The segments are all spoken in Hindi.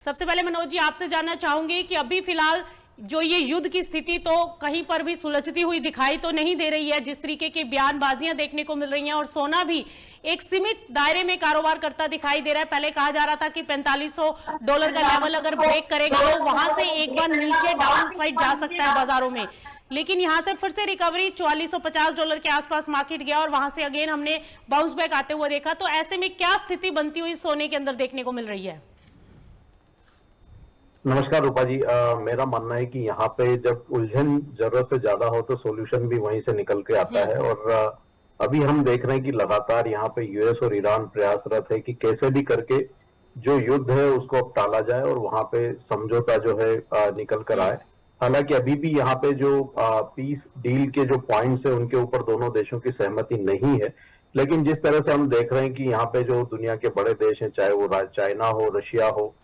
सबसे पहले मनोज जी आपसे जानना चाहूंगी कि अभी फिलहाल जो ये युद्ध की स्थिति तो कहीं पर भी सुलझती हुई दिखाई तो नहीं दे रही है, जिस तरीके की बयानबाजियां देखने को मिल रही हैं और सोना भी एक सीमित दायरे में कारोबार करता दिखाई दे रहा है। पहले कहा जा रहा था कि $4500 का लेवल अगर ब्रेक करेगा तो वहां से एक बार नीचे डाउन साइड जा सकता है बाजारों में, लेकिन यहां से फिर से रिकवरी $4450 के आसपास मार्केट गया और वहां से अगेन हमने बाउंस बैक आते हुए देखा। तो ऐसे में क्या स्थिति बनती हुई सोने के अंदर देखने को मिल रही है? नमस्कार रूपा जी। मेरा मानना है कि यहाँ पे जब उलझन जरूरत से ज्यादा हो तो सॉल्यूशन भी वहीं से निकल के आता है। और अभी हम देख रहे हैं कि लगातार यहाँ पे यूएस और ईरान प्रयासरत है कि कैसे भी करके जो युद्ध है उसको अब टाला जाए और वहां पे समझौता जो है निकल कर आए। हालांकि अभी भी यहाँ पे जो पीस डील के जो पॉइंट्स है उनके ऊपर दोनों देशों की सहमति नहीं है, लेकिन जिस तरह से हम देख रहे हैं कि यहाँ पे जो दुनिया के बड़े देश हैं, चाहे वो चाइना हो, रशिया हो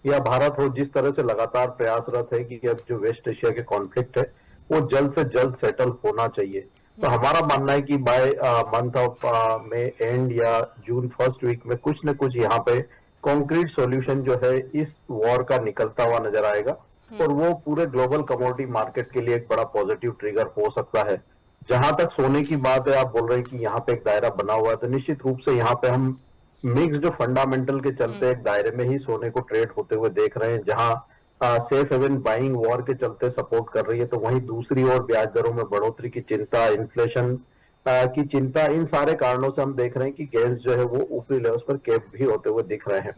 या भारत हो, जिस तरह से लगातार प्रयासरत है कि अब जो वेस्ट एशिया के कॉन्फ्लिक्ट है वो जल्द से जल्द सेटल होना चाहिए। तो हमारा मानना है कि by month of May end या जून फर्स्ट वीक में कुछ न कुछ यहाँ पे कॉन्क्रीट सॉल्यूशन जो है इस वॉर का निकलता हुआ नजर आएगा और वो पूरे ग्लोबल कमोडिटी मार्केट के लिए एक बड़ा पॉजिटिव ट्रिगर हो सकता है। जहां तक सोने की बात है, आप बोल रहे हैं कि यहाँ पे एक दायरा बना हुआ है, तो निश्चित रूप से यहाँ पे हम मिक्स्ड फंडामेंटल के चलते एक दायरे में ही सोने को ट्रेड होते हुए देख रहे हैं। जहां सेफ हेवन बाइंग वॉर के चलते सपोर्ट कर रही है, तो वहीं दूसरी ओर ब्याज दरों में बढ़ोतरी की चिंता, इन्फ्लेशन की चिंता, इन सारे कारणों से हम देख रहे हैं कि गैस जो है वो ऊपरी लेवल्स पर कैप भी होते हुए दिख रहे हैं।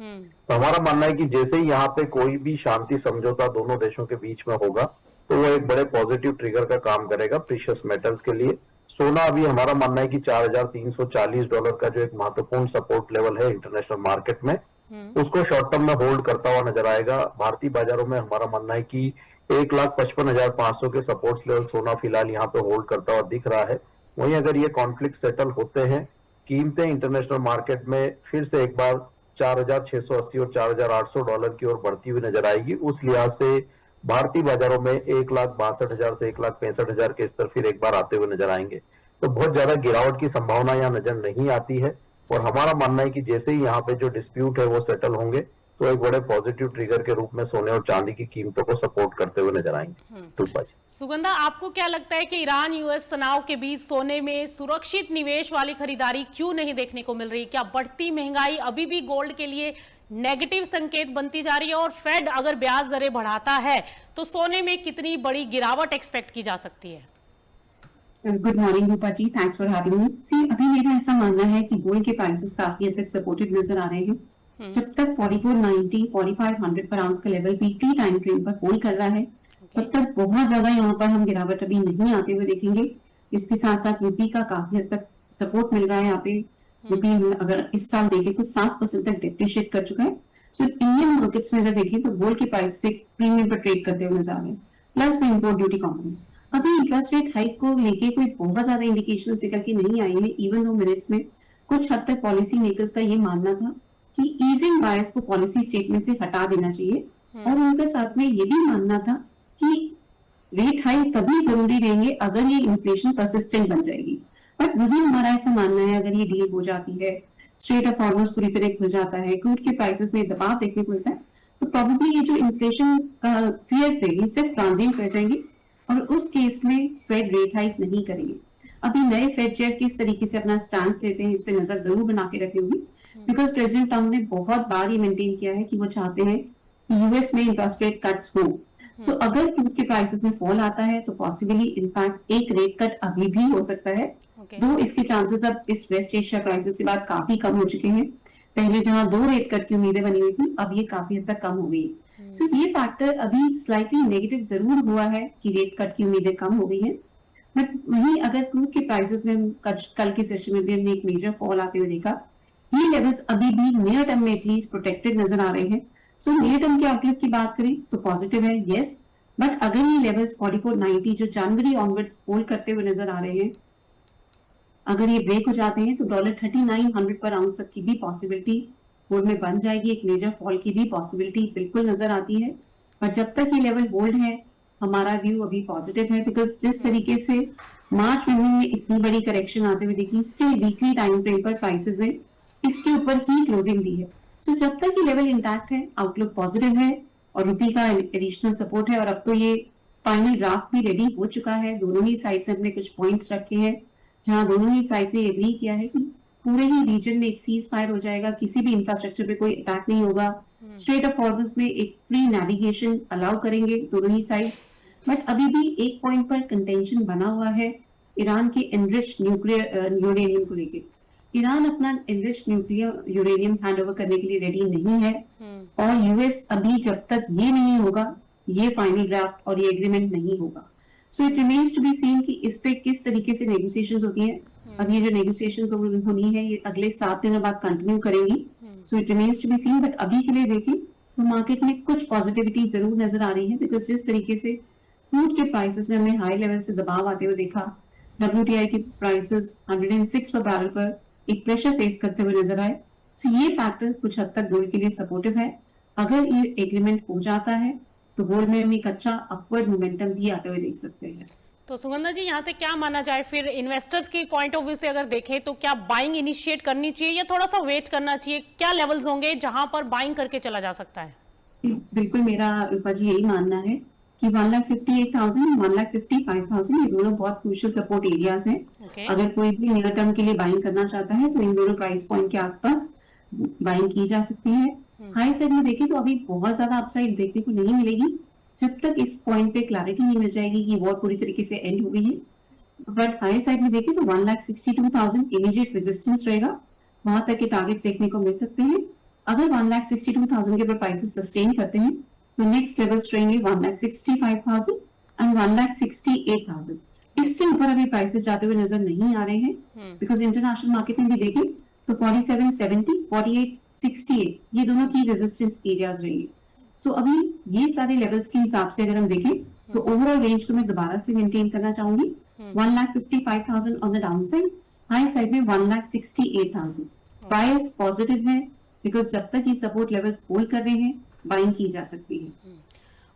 तो हमारा मानना है कि जैसे ही यहाँ पे कोई भी शांति समझौता दोनों देशों के बीच में होगा तो वो एक बड़े पॉजिटिव ट्रिगर का काम करेगा प्रीशियस मेटल्स के लिए। सोना अभी हमारा मानना है कि $4340 का जो एक महत्वपूर्ण सपोर्ट लेवल है इंटरनेशनल मार्केट में, उसको शॉर्ट टर्म में होल्ड करता हुआ नजर आएगा। भारतीय बाजारों में हमारा मानना है कि 1,55,500 के सपोर्ट लेवल सोना फिलहाल यहाँ पे होल्ड करता हुआ दिख रहा है। वहीं अगर ये कॉन्फ्लिक्ट सेटल होते हैं, कीमतें इंटरनेशनल मार्केट में फिर से एक बार 4,680 और $4,800 की ओर बढ़ती हुई नजर आएगी। उस लिहाज से भारतीय बाजारों में 1,62,000 से 1,65,000 के स्तर फिर एक बार आते हुए नजर आएंगे। तो बहुत ज्यादा गिरावट की संभावना यहाँ नजर नहीं आती है और हमारा मानना है कि जैसे ही यहाँ पे जो डिस्प्यूट है वो सेटल होंगे तो एक बड़े पॉजिटिव ट्रिगर के रूप में सोने और चांदी की कीमतों को सपोर्ट करते हुए नजर आएंगे। सुगंधा, आपको क्या लगता है कि ईरान यूएस तनाव के बीच सोने में सुरक्षित निवेश वाली खरीदारी क्यों नहीं देखने को मिल रही? क्या बढ़ती महंगाई अभी भी गोल्ड के लिए नेगेटिव संकेत बनती जा रही है? और फेड अगर ब्याज दरें बढ़ाता है तो सोने में कितनी बड़ी गिरावट एक्सपेक्ट की जा सकती है? Good morning Rupa ji, thanks for having me. See, अभी मेरा ऐसा मानना है कि गोल्ड के प्राइसेस काफी हद तक सपोर्टेड नजर आ रहे हैं। जब तक 4490 4500 पर आउंस का लेवल वीकली टाइम फ्रेम पर होल्ड कर रहा है, तब तक बहुत ज्यादा यहाँ पर हम गिरावट अभी नहीं आते हुए देखेंगे। इसके साथ साथ रूपी का काफी हद तक सपोर्ट मिल रहा है। यहाँ पे रूपी हम अगर इस साल देखें तो 7% तक डिप्रिशिएट कर चुका है। सो इंडियन मार्केट्स में अगर देखें तो गोल्ड के प्राइस से प्रीमियम पर ट्रेड करते हुए नजर आ रहे हैं, plus the import duty component. अभी इंटरेस्ट रेट हाइक को लेके कोई बहुत ज्यादा इंडिकेशन निकल के नहीं आई है। इवन दो मिनट्स में कुछ हद तक पॉलिसी मेकर्स का ये मानना था कि ईजिंग बायस को पॉलिसी स्टेटमेंट से हटा देना चाहिए और उनके साथ में ये भी मानना था कि रेट हाइक तभी जरूरी रहेंगे अगर ये इन्फ्लेशन परसिस्टेंट बन जाएगी। बट वही हमारा ऐसा मानना है, अगर ये डील हो जाती है, स्ट्रेट ऑफ हॉर्मुज़ पूरी तरह खुल जाता है, क्रूड के प्राइसेस में दबाव देखने को मिलता है, तो प्रोबेबली ये जो इन्फ्लेशन फियर्स थे ये सिर्फ ट्रांजिएंट रह जाएंगे और उस केस में फेड रेट हाइक नहीं करेंगे। अभी नए फेड चेयर किस तरीके से अपना स्टैंड लेते हैं इस पे नजर जरूर बना के रखनी होगी, बिकॉज प्रेसिडेंट ट्रम्प ने बहुत बार ये मेंटेन किया है कि वो चाहते हैं कि यूएस में इंटरेस्ट रेट कट्स हो। सो अगर क्रूड के प्राइसेस में फॉल आता है तो पॉसिबली इनफैक्ट एक रेट कट अभी भी हो सकता है। दो इसके चांसेस अब इस वेस्ट एशिया क्राइसिस के बाद काफी कम हो चुके हैं। पहले जहां 2 रेट कट की उम्मीदें बनी हुई थी, अब ये काफी हद तक कम हो गई। सो ये फैक्टर अभी स्लाइटली नेगेटिव जरूर हुआ है कि रेट कट की उम्मीदें कम हो गई हैं। बट वहीं अगर क्रूड के प्राइसेस में कल के सेशन में भी हमने एक मेजर फॉल आते हुए देखा, ये लेवल्स अभी भी नियर टर्म में एटलीस्ट प्रोटेक्टेड नजर आ रहे हैं। सो नियर टर्म के आउटलुक की बात करें तो पॉजिटिव है, यस। बट अगर ये लेवल्स 4490 जो जनवरी ऑनवर्ड्स होल्ड करते हुए नजर आ रहे हैं, अगर ये ब्रेक हो जाते हैं तो $3900 पर आउंस तक की भी पॉसिबिलिटी होल्ड में बन जाएगी। एक मेजर फॉल की भी पॉसिबिलिटी बिल्कुल नजर आती है। पर जब तक ये लेवल होल्ड है हमारा व्यू अभी पॉजिटिव है, बिकॉज जिस तरीके से मार्च महीने में इतनी बड़ी करेक्शन आते हुए देखी, स्टिल वीकली टाइम फ्रेम पर प्राइसेस है इसके ऊपर ही क्लोजिंग दी है। सो जब तक ये लेवल इंटैक्ट है, आउटलुक पॉजिटिव है और रुपी का एडिशनल सपोर्ट है, और अब तो ये फाइनल ड्राफ्ट भी रेडी हो चुका है। दोनों ही साइड से अपने कुछ पॉइंट्स रखे हैं, जहां दोनों ही साइड से एग्री किया है कि पूरे ही रीजन में एक सीज फायर हो जाएगा, किसी भी इंफ्रास्ट्रक्चर पे कोई अटैक नहीं होगा, स्ट्रेट ऑफ हॉर्मस में एक फ्री नेविगेशन अलाउ करेंगे दोनों ही साइड्स। बट अभी भी एक पॉइंट पर कंटेंशन बना हुआ है ईरान के एनरिच्ड न्यूक्लियर यूरेनियम को लेकर। ईरान अपना एनरिच्ड न्यूक्लियर यूरेनियम हैंडओवर करने के लिए रेडी नहीं है, और यूएस अभी जब तक ये नहीं होगा, ये फाइनल ड्राफ्ट और ये एग्रीमेंट नहीं होगा। So it remains to be seen कि इस पे किस तरीके से नेगोशिएशंस होती हैं। अब ये जो नेगोशिएशंस होनी है, ये अगले 7 दिनों बाद कंटिन्यू करेंगी। So it remains to be seen, but अभी के लिए देखें तो मार्केट में कुछ पॉजिटिविटी जरूर नजर आ रही है, बिकॉज जिस तरीके से क्रूड के प्राइसेस में हमने हाई लेवल से दबाव आते हुए देखा, WTI के प्राइसेस 106 पर बैरल पर एक प्रेशर फेस करते हुए नजर आए। सो ये फैक्टर कुछ हद तक गोल्ड के लिए सपोर्टिव है। अगर ये एग्रीमेंट हो जाता है तो गोल्ड में हम एक अच्छा अपवर्ड मोमेंटम भी आते हुए देख सकते हैं। तो सुगंधा जी, यहाँ से क्या माना जाए फिर इन्वेस्टर्स के पॉइंट ऑफ व्यू से अगर देखें तो क्या बाइंग इनिशिएट करनी चाहिए या थोड़ा सा वेट करना चाहिए? क्या लेवल्स होंगे जहां पर बाइंग करके चला जा सकता है? बिल्कुल मेरा रूपा जी यही मानना है कि 1,58,000 1,55,000 ये दोनों बहुत क्रूशियल सपोर्ट एरियाज हैं। अगर कोई भी नियर टर्म के लिए बाइंग करना चाहता है तो इन दोनों प्राइस पॉइंट के आसपास बाइंग की जा सकती है। हाई साइड में देखें तो अभी बहुत ज्यादा अपसाइड देखने को नहीं मिलेगी जब तक इस पॉइंट पे क्लैरिटी नहीं मिल जाएगी कि वॉर पूरी तरीके से एंड हो गई है। बट हायर साइड में देखें तो 1,62,000 इमीडिएट रेजिस्टेंस रहेगा, वहां तक के टारगेट्स देखने को मिल सकते हैं। अगर 1,62,000 के ऊपर प्राइसेस सस्टेन करते हैं तो नेक्स्ट लेवल्स रहेंगे 1,65,000 एंड 1,68,000। इससे ऊपर अभी प्राइसेस जाते हुए नजर नहीं आ रहे हैं, बिकॉज इंटरनेशनल मार्केट में भी देखें तो 4770, 4868 ये दोनों की रेजिस्टेंस एरियाज रहेंगे। सो अभी ये सारे लेवल्स के हिसाब से अगर हम देखें तो ओवरऑल रेंज को मैं दोबारा से मेंटेन करना चाहूंगी 1,55,000 on the down side, high side में 1,68,000। बायस पॉजिटिव है बिकॉज जब तक ये सपोर्ट लेवल्स होल्ड कर रहे हैं बाइंग की जा सकती है।